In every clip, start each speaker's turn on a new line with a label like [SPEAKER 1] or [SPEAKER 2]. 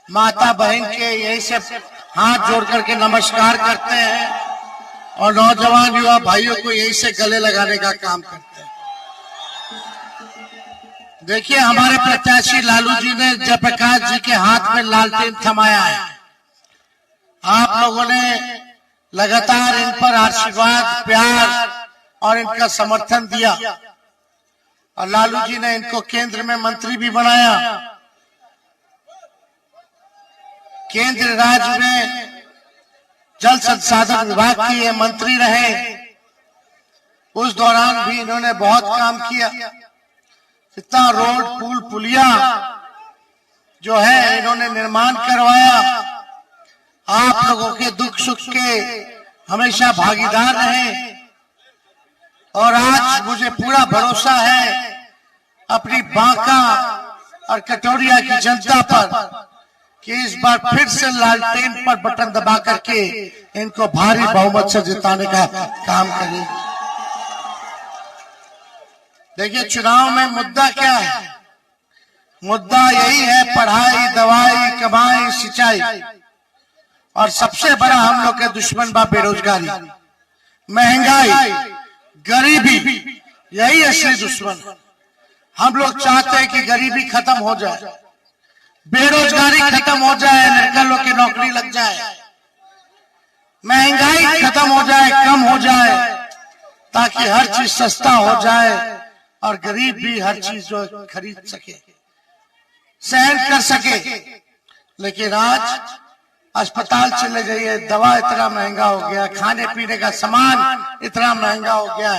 [SPEAKER 1] माता बहन के यही से हाथ जोड़ करके नमस्कार करते हैं और नौजवान युवा भाइयों को यही से गले लगाने का काम करते हैं। देखिए, हमारे प्रत्याशी लालू जी ने जयप्रकाश जी के हाथ में लालटेन थमाया है। आप लोगों ने लगातार इन पर आशीर्वाद, प्यार और इनका समर्थन दिया और लालू जी ने इनको केंद्र में मंत्री भी बनाया। केंद्र राज्य में जल संसाधन विभाग के ये मंत्री रहे। उस दौरान भी इन्होंने बहुत काम किया। इतना रोड, पुल, पुलिया जो है इन्होंने निर्माण करवाया। आप लोगों के दुख सुख के हमेशा भागीदार रहे और आज मुझे पूरा भरोसा है अपनी बांका और कटोरिया की जनता पर कि इस बार फिर से लालटेन पर बटन दबा करके इनको भारी बहुमत से जिताने का काम करेंगे। देखिए, चुनाव में मुद्दा क्या है? मुद्दा यही है पढ़ाई, दवाई, कमाई, सिंचाई और सबसे बड़ा हम लोग के दुश्मन बा बेरोजगारी, महंगाई, गरीबी। यही असली दुश्मन। हम लोग चाहते हैं कि गरीबी खत्म हो जाए, बेरोजगारी खत्म हो जाए, लड़का लोग की नौकरी लग जाए, महंगाई खत्म हो जाए, कम हो जाए, ताकि हर चीज सस्ता हो जाए और गरीब भी हर चीज जो खरीद सके, सहन कर सके। लेकिन आज अस्पताल चले जाइए, दवा इतना महंगा हो गया, खाने पीने का सामान इतना महंगा हो गया,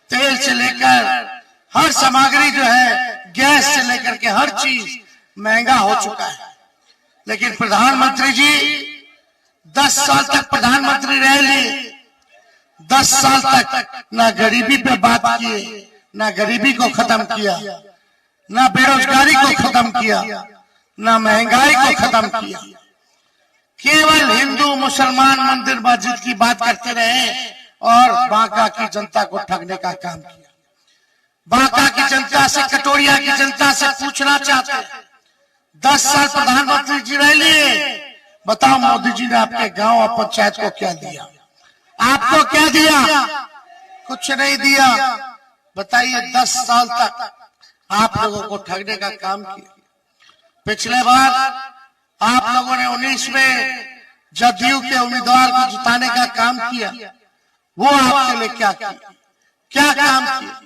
[SPEAKER 1] तेल से लेकर हर सामग्री जो है, गैस से लेकर के हर चीज महंगा हो चुका है। लेकिन प्रधानमंत्री जी 10 साल तक प्रधानमंत्री रह लिए, 10 साल तक ना गरीबी पे बात किए, ना गरीबी को खत्म किया, ना बेरोजगारी को खत्म किया, ना महंगाई को खत्म किया। केवल हिंदू मुसलमान मंदिर मस्जिद की बात करते रहे और बांका की जनता को ठगने का काम किया। बांका की जनता से, कटोरिया की जनता से पूछना चाहते हैं, 10 साल प्रधानमंत्री जी रह लिए, बताओ मोदी जी ने आपके गांव और पंचायत को क्या दिया? आपको क्या दिया? कुछ नहीं दिया। बताइए, 10 साल तक आप लोगों को ठगने का काम किया। पिछले बार आप लोगों ने 19 में जदयू के उम्मीदवार को जिताने का काम किया। वो आपके लिए क्या किया? क्या काम किया?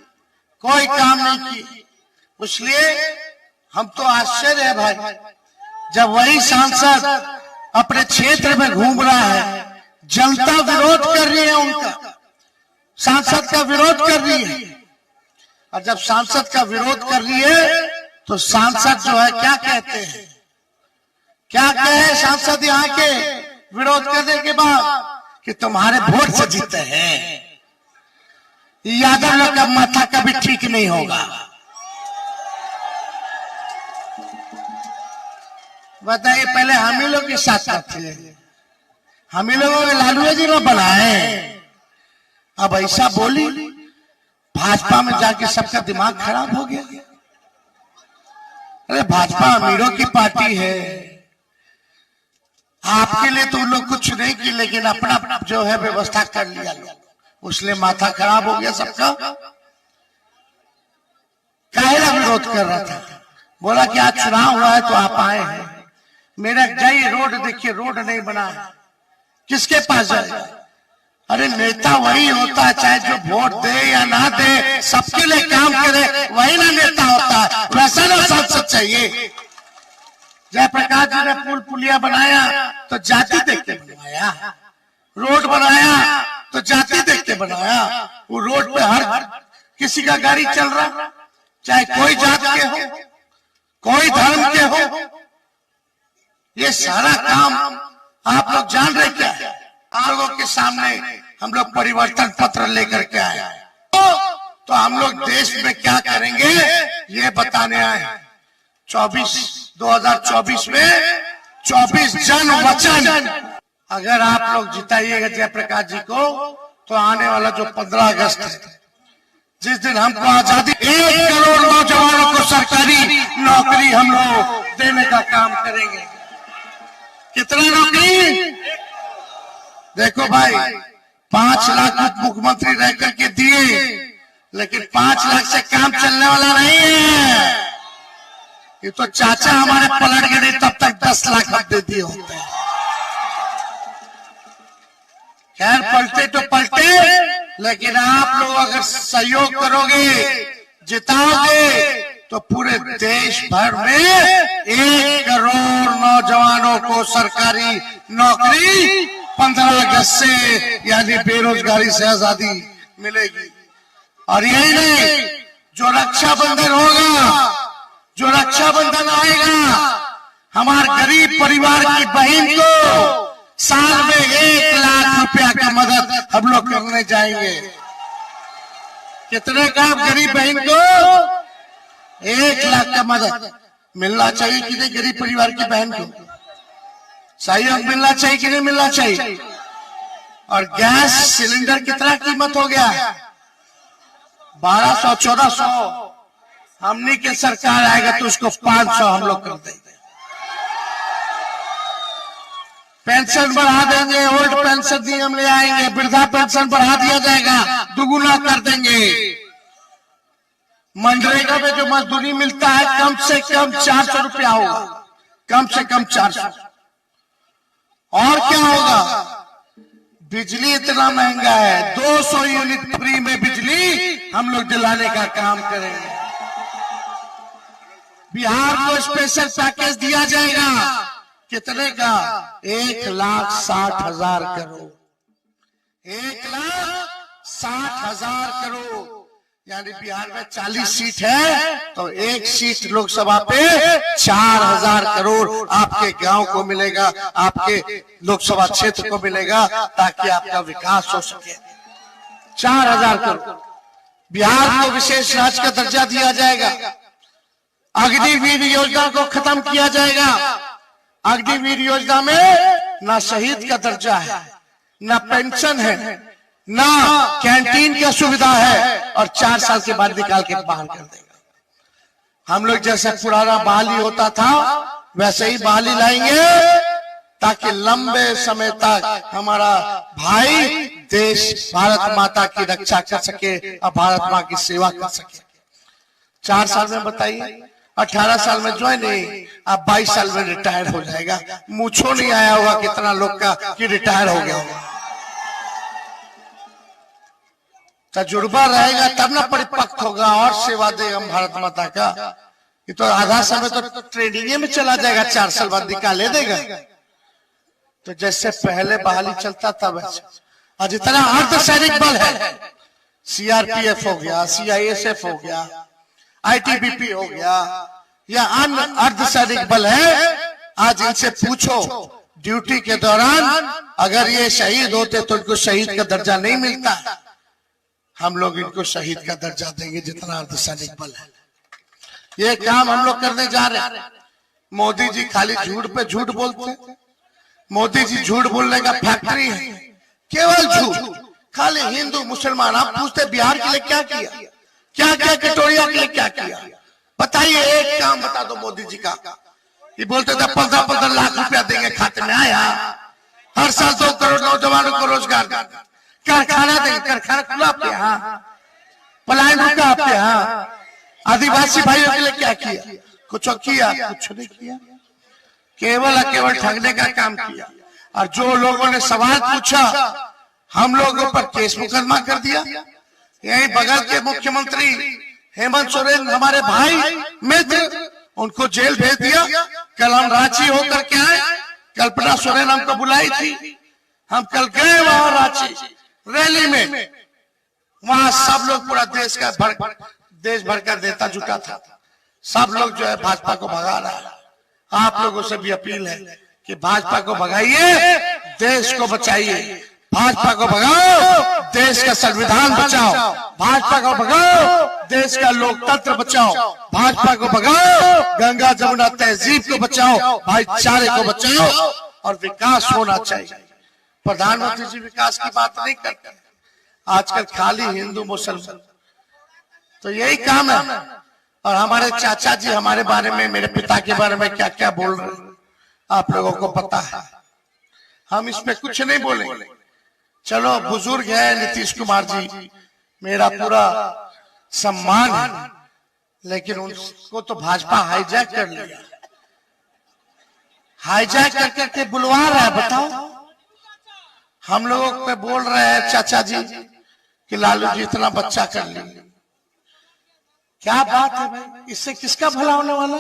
[SPEAKER 1] कोई काम नहीं किया। इसलिए हम तो आश्चर्य है भाई, जब वही सांसद अपने क्षेत्र में घूम रहा है, जनता विरोध कर रही है, उनका सांसद का विरोध कर रही है, और जब सांसद का विरोध कर रही है तो सांसद जो है क्या कहते हैं? क्या कहे सांसद यहाँ के विरोध करने के बाद? कि तुम्हारे वोट से जीते हैं। यादव लोग का माथा कभी ठीक नहीं होगा। बताइए, पहले हम ही लोग के साथ थे, हम ही लोगों ने लालू जी ने बनाए, अब ऐसा बोली, भाजपा में जाके सबका दिमाग खराब हो गया। अरे भाजपा अमीरों की पार्टी है, आपके लिए तो लोग कुछ नहीं की, लेकिन अपना जो है व्यवस्था कर लिया लोग, उसलिए माथा खराब हो गया सबका। काहेला विरोध कर रहा था, बोला कि आज चुनाव हुआ है तो आप आए हैं, मेरा जाइए रोड देखिए, रोड नहीं बना है, किसके पास जाए? अरे नेता वही होता है, चाहे जो वोट दे या ना दे, सबके लिए काम करे, वही ना नेता होता है। वैसा ना सांसद चाहिए। जयप्रकाश जी ने पुल पुलिया बनाया तो जाति देख के बनवाया, रोड बनाया तो जाति देख के बनाया। वो रोड पे हर किसी का गाड़ी चल रहा, चाहे कोई जात के हो, कोई धर्म के हो। ये सारा काम आप लोग जान रहे क्या है? आप लोगों के सामने हम लोग परिवर्तन पत्र लेकर के आए, तो हम लोग देश में क्या करेंगे ये बताने आए। 2024 में 24 जन वचन अगर आप लोग जिताइएगा जयप्रकाश जी को, तो आने वाला जो 15 अगस्त है, जिस दिन हमको आजादी, 1 करोड़ नौजवानों को सरकारी नौकरी हम लोग देने का काम करेंगे। कितना नौकरी? देखो भाई, 5 लाख मुख्यमंत्री रह करके दिए, लेकिन 5 लाख से काम चलने वाला नहीं है। ये तो चाचा हमारे पलट गए नहीं, तब तक 10 लाख दे दिए होते हैं। खैर पलटे तो पलटे, लेकिन आप लोग अगर सहयोग करोगे, जिताओगे, तो पूरे देश भर में 1 करोड़ नौजवानों को सरकारी नौकरी 15 अगस्त से यानी बेरोजगारी से आजादी मिलेगी। और यही नहीं, जो रक्षाबंधन होगा, जो रक्षाबंधन आएगा, हमारे गरीब परिवार की बहन को साल में 1 लाख रुपया की मदद हम लोग करने जाएंगे। कितने का? गरीब बहन को 1 लाख का मदद मिलना चाहिए कि नहीं? गरीब परिवार की बहन को सहयोग मिलना चाहिए कि नहीं मिलना चाहिए? और गैस सिलेंडर कितना कीमत हो गया? 1200 1400। हमनी के सरकार आएगा तो उसको 500 हम लोग कर देंगे। पेंशन बढ़ा देंगे, ओल्ड पेंशन नियम ले आएंगे, वृद्धा पेंशन बढ़ा दिया जाएगा, दुगुना कर देंगे। मनरेगा में जो मजदूरी मिलता है कम से कम 400 रुपया होगा, कम से कम 400। और क्या होगा? बिजली इतना महंगा है, 200 यूनिट फ्री में बिजली हम लोग दिलाने का काम करेंगे। बिहार को स्पेशल पैकेज दिया जाएगा। कितने का? 1,60,000 करोड़। 1,60,000 करोड़ यानी बिहार में 40 सीट है तो 1 सीट लोकसभा पे 4,000 करोड़ आपके गांव को मिलेगा, आपके लोकसभा क्षेत्र को मिलेगा, ताकि आपका विकास हो सके। 4,000 करोड़। बिहार को विशेष राज्य का दर्जा दिया जाएगा। अग्निवीर योजना को खत्म किया जाएगा। अग्निवीर योजना में ना शहीद का दर्जा है, ना पेंशन है, ना कैंटीन की सुविधा है, और 4 साल के बाद निकाल के बाहर कर देगा। हम लोग जैसे पुराना बहाली होता था वैसे ही बहाली लाएंगे, ताकि लंबे समय तक हमारा भाई देश भारत माता की रक्षा कर सके और भारत माँ की सेवा कर सके। 4 साल में बताइए, 18 साल में ज्वाइन नहीं, अब 22 साल में रिटायर हो जाएगा। मुझो नहीं आया होगा कितना लोग का कि रिटायर हो गया होगा। तजुर्बा रहेगा तब ना परिपक्व होगा और सेवा देगा भारत माता का। ये तो आधा समय तो ट्रेनिंग में चला जाएगा, 4 साल बाद निकाले देगा। तो जैसे पहले बहाली चलता था वैसे। और जितना अर्धसैनिक बल है, सीआरपीएफ हो गया, सीआईएसएफ हो गया, आईटीबीपी हो गया, या अन्य अर्धसैनिक बल है, आज इनसे पूछो ड्यूटी के दौरान अगर ये शहीद होते तो इनको शहीद का दर्जा नहीं मिलता। हम लोग इनको शहीद का दर्जा देंगे जितना अर्धसैनिक बल है। ये काम हम लोग करने जा रहे हैं। मोदी जी खाली झूठ पे झूठ बोलते। मोदी जी झूठ बोलने का फैक्ट्री है, केवल झूठ। खाली हिंदू मुसलमान। आप पूछते बिहार के लिए क्या किया, क्या क्या कटोरिया के लिए क्या किया? बताइए, एक काम बता दो मोदी जी का। ये बोलते थे 15-15 लाख रुपया देंगे, खाते में आया। हर साल 2 करोड़ नौजवानों को रोजगार, कारखाना देंगे, कारखाना खुला आपके यहाँ, पलायन रुका आपके यहाँ। आदिवासी भाइयों के लिए क्या किया? कुछ किया? कुछ नहीं किया। केवल ठगने का काम किया। और जो लोगों ने सवाल पूछा हम लोगों पर केस मुकदमा कर दिया। यही बगल के मुख्यमंत्री हेमंत सोरेन हमारे भाई मित्र, उनको जेल भेज दिया। कल हम रांची होकर के आए, कल्पना सोरेन हमको बुलाई थी, हम कल गए वहां रांची रैली में। वहां सब लोग, पूरा देश भर का नेता जुटा था। सब लोग जो है भाजपा को भगा रहा है। आप लोगों से भी अपील है कि भाजपा को भगाइए, देश को बचाइए। भाजपा को भगाओ, देश का संविधान बचाओ। भाजपा को भगाओ, देश का लोकतंत्र बचाओ। भाजपा को भगाओ, गंगा जमुना तहजीब को बचाओ, भाईचारे को बचाओ, और विकास होना चाहिए। प्रधानमंत्री जी विकास की बात नहीं करते आजकल, खाली हिंदू मुसलमान। तो यही काम है। और हमारे चाचा जी हमारे बारे में, मेरे पिता के बारे में क्या क्या बोल रहे हैं। आप लोगों को पता है, हम इसमें कुछ नहीं बोलेंगे। चलो बुजुर्ग है नीतीश कुमार जी, मेरा पूरा सम्मान है, लेकिन उनको तो भाजपा हाईजैक कर लिया, हाईजैक कर करके बुलवा रहा है। बताओ, हम लोगों पे बोल रहे हैं चाचा जी कि लालू जी इतना बच्चा कर लिए। क्या बात है भाई, इससे किसका भला होने वाला?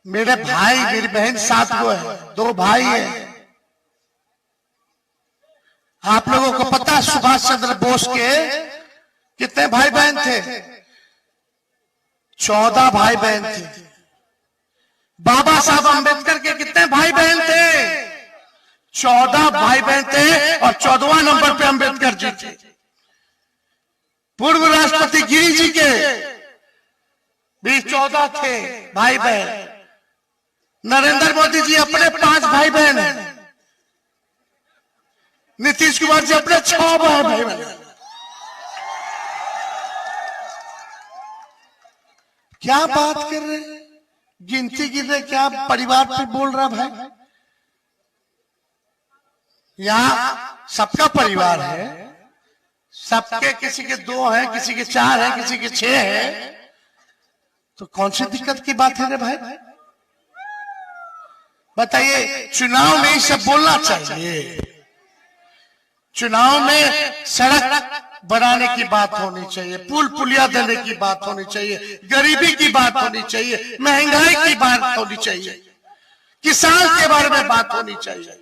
[SPEAKER 1] मेरे भाई मेरी बहन 7 गो है, 2 भाई है। आप लोगों को पता है सुभाष चंद्र बोस के कितने भाई बहन थे? 14 भाई बहन थे। बाबा साहब अंबेडकर के कितने भाई बहन थे? 14 भाई बहन थे और 14वां नंबर पे अंबेडकर जी थे। पूर्व राष्ट्रपति गिरी जी के भी 14 थे भाई बहन। नरेंद्र मोदी जी अपने 5 भाई बहन हैं। नीतीश कुमार जी अपने 6 भाई बहन। क्या बात कर रहे हैं? गिनती गिन रहे, क्या परिवार पे बोल रहा भाई? यहाँ सबका परिवार है, सबके, किसी के 2 हैं, किसी के 4 हैं, किसी के 6 हैं, तो कौन सी दिक्कत की बात है रे भाई? बताइए, चुनाव में ये सब बोलना चाहिए? चुनाव में सड़क बनाने की बात होनी चाहिए, पुल पुलिया देने की बात होनी चाहिए, गरीबी की बात होनी चाहिए, महंगाई की बात होनी चाहिए, किसान के बारे में बात होनी चाहिए।